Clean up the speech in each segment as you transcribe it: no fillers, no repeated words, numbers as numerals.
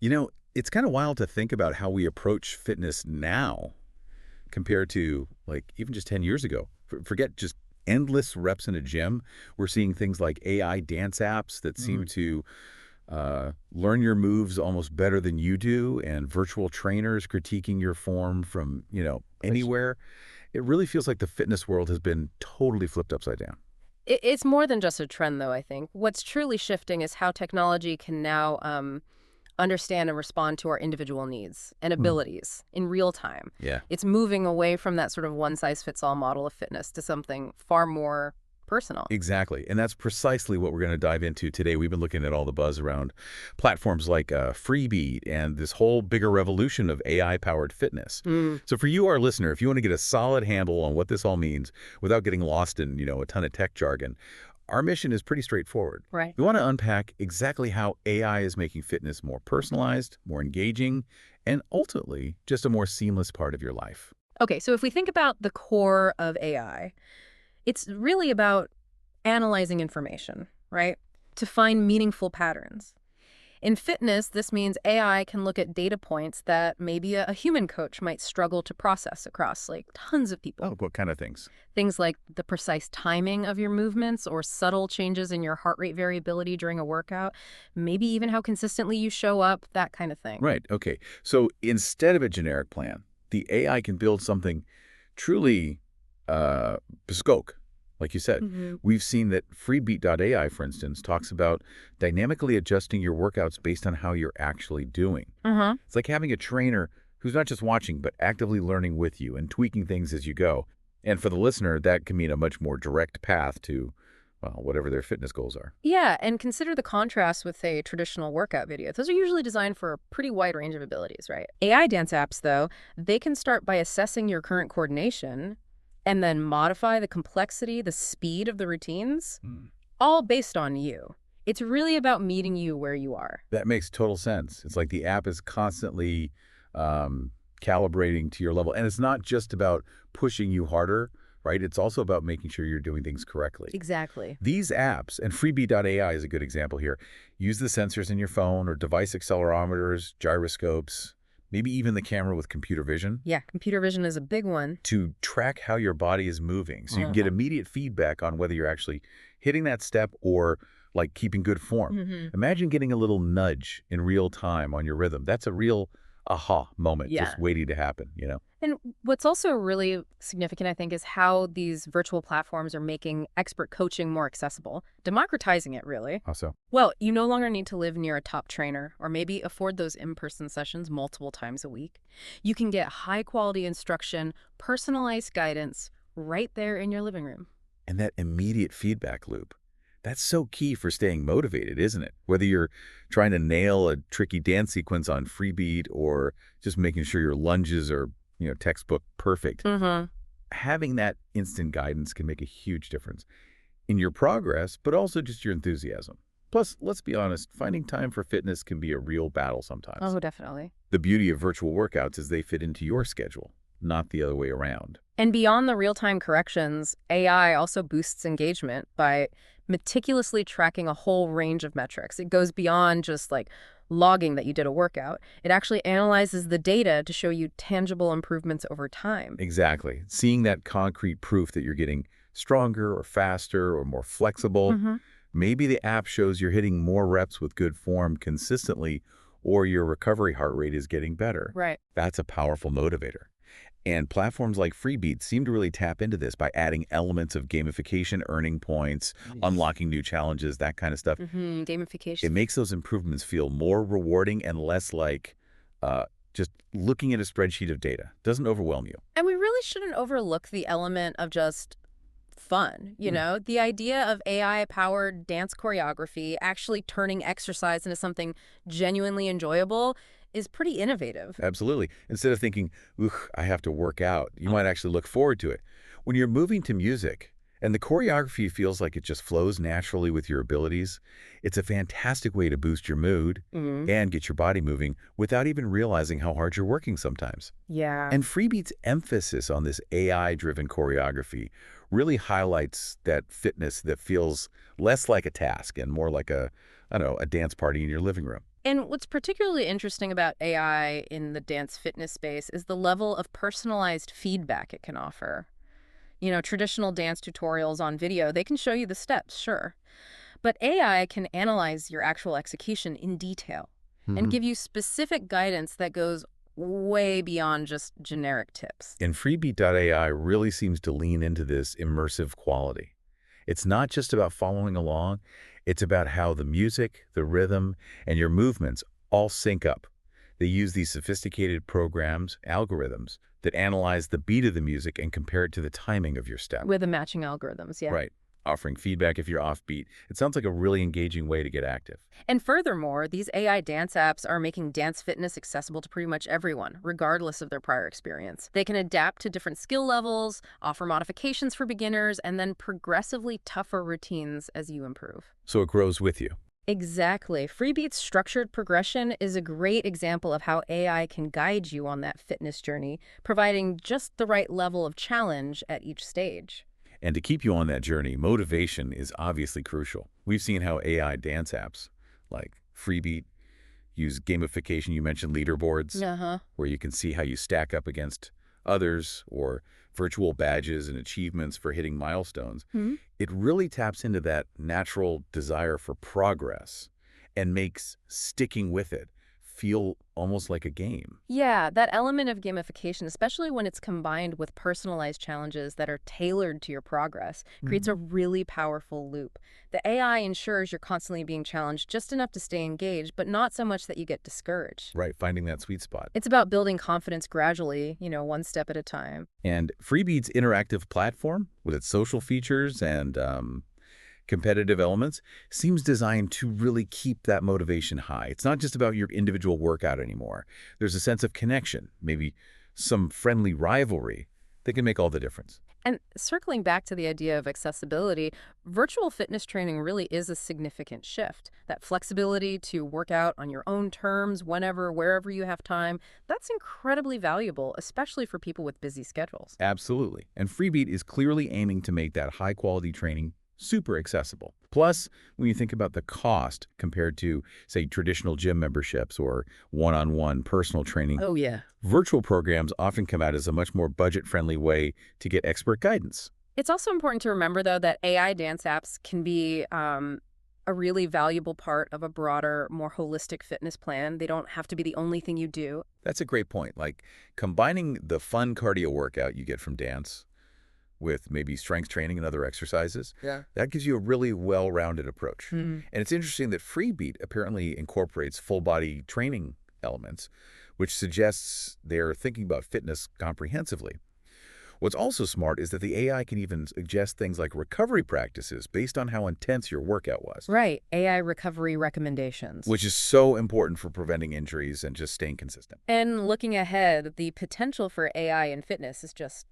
You know, it's kind of wild to think about how we approach fitness now compared to like even just 10 years ago. Forget just endless reps in a gym. We're seeing things like AI dance apps that seem to learn your moves almost better than you do, and virtual trainers critiquing your form from, Which anywhere. It really feels like the fitness world has been totally flipped upside down. it's more than just a trend, though, I think. What's truly shifting is how technology can now understand and respond to our individual needs and Hmm. abilities in real time. Yeah. It's moving away from that sort of one-size-fits-all model of fitness to something far more personal. Exactly. And that's precisely what we're going to dive into today. We've been looking at all the buzz around platforms like freebeat and this whole bigger revolution of AI-powered fitness. Mm, So for you, our listener, if you want to get a solid handle on what this all means without getting lost in, a ton of tech jargon, our mission is pretty straightforward. right. We want to unpack exactly how AI is making fitness more personalized, more engaging, and ultimately just a more seamless part of your life. Okay, so if we think about the core of AI, it's really about analyzing information, right? To find meaningful patterns. In fitness, this means AI can look at data points that maybe a human coach might struggle to process across like tons of people. Oh, what kind of things? Things like the precise timing of your movements or subtle changes in your heart rate variability during a workout, maybe even how consistently you show up, that kind of thing. Right. Okay. So instead of a generic plan, the AI can build something truly uh, bespoke. Like you said, Hmm. we've seen that freebeat.ai, for instance, talks about dynamically adjusting your workouts based on how you're actually doing. Uh-huh. It's like having a trainer who's not just watching, but actively learning with you and tweaking things as you go. And for the listener, that can mean a much more direct path to, well, whatever their fitness goals are. Yeah, and consider the contrast with a traditional workout video. Those are usually designed for a pretty wide range of abilities, right? AI dance apps, though, they can start by assessing your current coordination and then modify the complexity, the speed of the routines, all based on you. It's really about meeting you where you are. That makes total sense. It's like the app is constantly um, calibrating to your level. And it's not just about pushing you harder, right? It's also about making sure you're doing things correctly. Exactly. These apps, and freebie.ai is a good example here, use the sensors in your phone or device accelerometers, gyroscopes, maybe even the camera with computer vision Yeah, computer vision is a big one. to track how your body is moving. So you can get Uh-huh. immediate feedback on whether you're actually hitting that step or like keeping good form. Hmm. Imagine getting a little nudge in real time on your rhythm. That's a real aha moment Yeah. just waiting to happen? And what's also really significant, I think, is how these virtual platforms are making expert coaching more accessible, democratizing it, really. Also, Well, you no longer need to live near a top trainer or maybe afford those in-person sessions multiple times a week. You can get high-quality instruction, personalized guidance right there in your living room. and that immediate feedback loop. That's so key for staying motivated, isn't it? Whether you're trying to nail a tricky dance sequence on Freebeat or just making sure your lunges are, textbook perfect, Mm-hmm. having that instant guidance can make a huge difference in your progress, but also just your enthusiasm. Plus, let's be honest, finding time for fitness can be a real battle sometimes. Oh, definitely. The beauty of virtual workouts is they fit into your schedule, not the other way around. And beyond the real-time corrections, AI also boosts engagement by meticulously tracking a whole range of metrics. It goes beyond just like logging that you did a workout. It actually analyzes the data to show you tangible improvements over time. Exactly. Seeing that concrete proof that you're getting stronger or faster or more flexible. Hmm. Maybe the app shows you're hitting more reps with good form consistently, or your recovery heart rate is getting better. Right. That's a powerful motivator. And platforms like Freebeat seem to really tap into this by adding elements of gamification, earning points, Yes. unlocking new challenges, that kind of stuff. It Gamification. makes those improvements feel more rewarding and less like uh, just looking at a spreadsheet of data. Doesn't overwhelm you. And we really shouldn't overlook the element of just fun, Hmm. The idea of AI-powered dance choreography actually turning exercise into something genuinely enjoyable is pretty innovative. Absolutely. Instead of thinking, "Ugh, I have to work out," you might actually look forward to it. When you're moving to music and the choreography feels like it just flows naturally with your abilities, it's a fantastic way to boost your mood Mhm. and get your body moving without even realizing how hard you're working sometimes. Yeah. And Freebeat's emphasis on this AI-driven choreography really highlights that fitness that feels less like a task and more like a, I don't know, a dance party in your living room. And what's particularly interesting about AI in the dance fitness space is the level of personalized feedback it can offer. Traditional dance tutorials on video, they can show you the steps, sure. But AI can analyze your actual execution in detail and Hmm. give you specific guidance that goes way beyond just generic tips. And freebeat.ai really seems to lean into this immersive quality. It's not just about following along, it's about how the music, the rhythm, and your movements all sync up. They use these sophisticated programs, algorithms, that analyze the beat of the music and compare it to the timing of your step. With the matching algorithms, yeah. Right. Offering feedback if you're offbeat. It sounds like a really engaging way to get active. And furthermore, these AI dance apps are making dance fitness accessible to pretty much everyone, regardless of their prior experience. They can adapt to different skill levels, offer modifications for beginners, and then progressively tougher routines as you improve. So it grows with you. Exactly. Freebeat's structured progression is a great example of how AI can guide you on that fitness journey, providing just the right level of challenge at each stage. And to keep you on that journey, motivation is obviously crucial. We've seen how AI dance apps like Freebeat use gamification. You mentioned leaderboards, Uh-huh. where you can see how you stack up against others, or virtual badges and achievements for hitting milestones. Hmm? It really taps into that natural desire for progress and makes sticking with it feel almost like a game. Yeah, that element of gamification, especially when it's combined with personalized challenges that are tailored to your progress, creates a really powerful loop. The AI ensures you're constantly being challenged just enough to stay engaged, but not so much that you get discouraged. Right, finding that sweet spot. It's about building confidence gradually, one step at a time. And Freebeat's interactive platform, with its social features and competitive elements, seems designed to really keep that motivation high. It's not just about your individual workout anymore. There's a sense of connection, maybe some friendly rivalry that can make all the difference. And circling back to the idea of accessibility, virtual fitness training really is a significant shift. That flexibility to work out on your own terms, whenever, wherever you have time, that's incredibly valuable, especially for people with busy schedules. Absolutely. And Freebeat is clearly aiming to make that high-quality training super accessible. Plus, when you think about the cost compared to, say, traditional gym memberships or one-on-one personal training, Oh, yeah. virtual programs often come out as a much more budget-friendly way to get expert guidance. It's also important to remember, though, that AI dance apps can be a really valuable part of a broader, more holistic fitness plan. They don't have to be the only thing you do. That's a great point. Like combining the fun cardio workout you get from dance with maybe strength training and other exercises, Yeah. that gives you a really well-rounded approach. Mhm. And it's interesting that Freebeat apparently incorporates full-body training elements, which suggests they're thinking about fitness comprehensively. What's also smart is that the AI can even suggest things like recovery practices based on how intense your workout was, Right. AI recovery recommendations. which is so important for preventing injuries and just staying consistent. And looking ahead, the potential for AI in fitness is just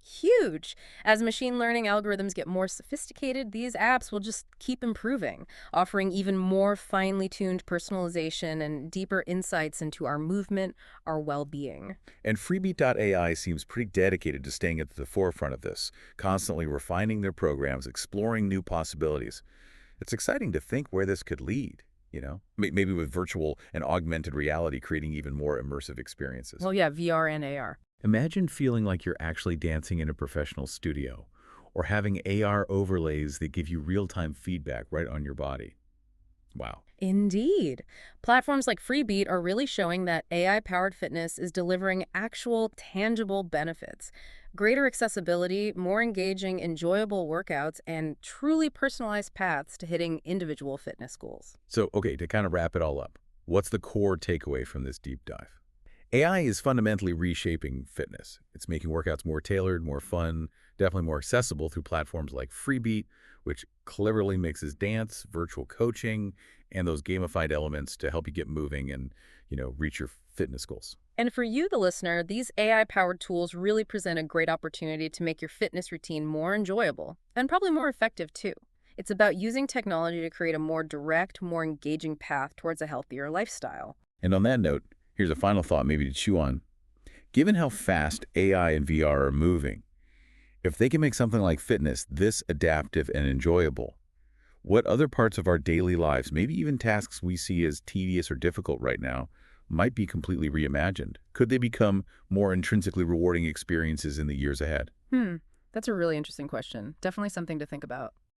huge. As machine learning algorithms get more sophisticated, these apps will just keep improving, offering even more finely tuned personalization and deeper insights into our movement, our well-being. And freebeat.ai seems pretty dedicated to staying at the forefront of this, constantly refining their programs, exploring new possibilities. It's exciting to think where this could lead, maybe with virtual and augmented reality creating even more immersive experiences. Well, yeah, VR and AR. Imagine feeling like you're actually dancing in a professional studio, or having AR overlays that give you real-time feedback right on your body. Wow. Indeed. Platforms like Freebeat are really showing that AI-powered fitness is delivering actual, tangible benefits. Greater accessibility, more engaging, enjoyable workouts, and truly personalized paths to hitting individual fitness goals. So, okay, to kind of wrap it all up, what's the core takeaway from this deep dive? AI is fundamentally reshaping fitness. It's making workouts more tailored, more fun, definitely more accessible through platforms like Freebeat, which cleverly mixes dance, virtual coaching, and those gamified elements to help you get moving and, reach your fitness goals. And for you, the listener, these AI-powered tools really present a great opportunity to make your fitness routine more enjoyable and probably more effective, too. It's about using technology to create a more direct, more engaging path towards a healthier lifestyle. And on that note, here's a final thought maybe to chew on. Given how fast AI and VR are moving, if they can make something like fitness this adaptive and enjoyable, What other parts of our daily lives, maybe even tasks we see as tedious or difficult right now, might be completely reimagined? Could they become more intrinsically rewarding experiences in the years ahead? That's a really interesting question. Definitely something to think about.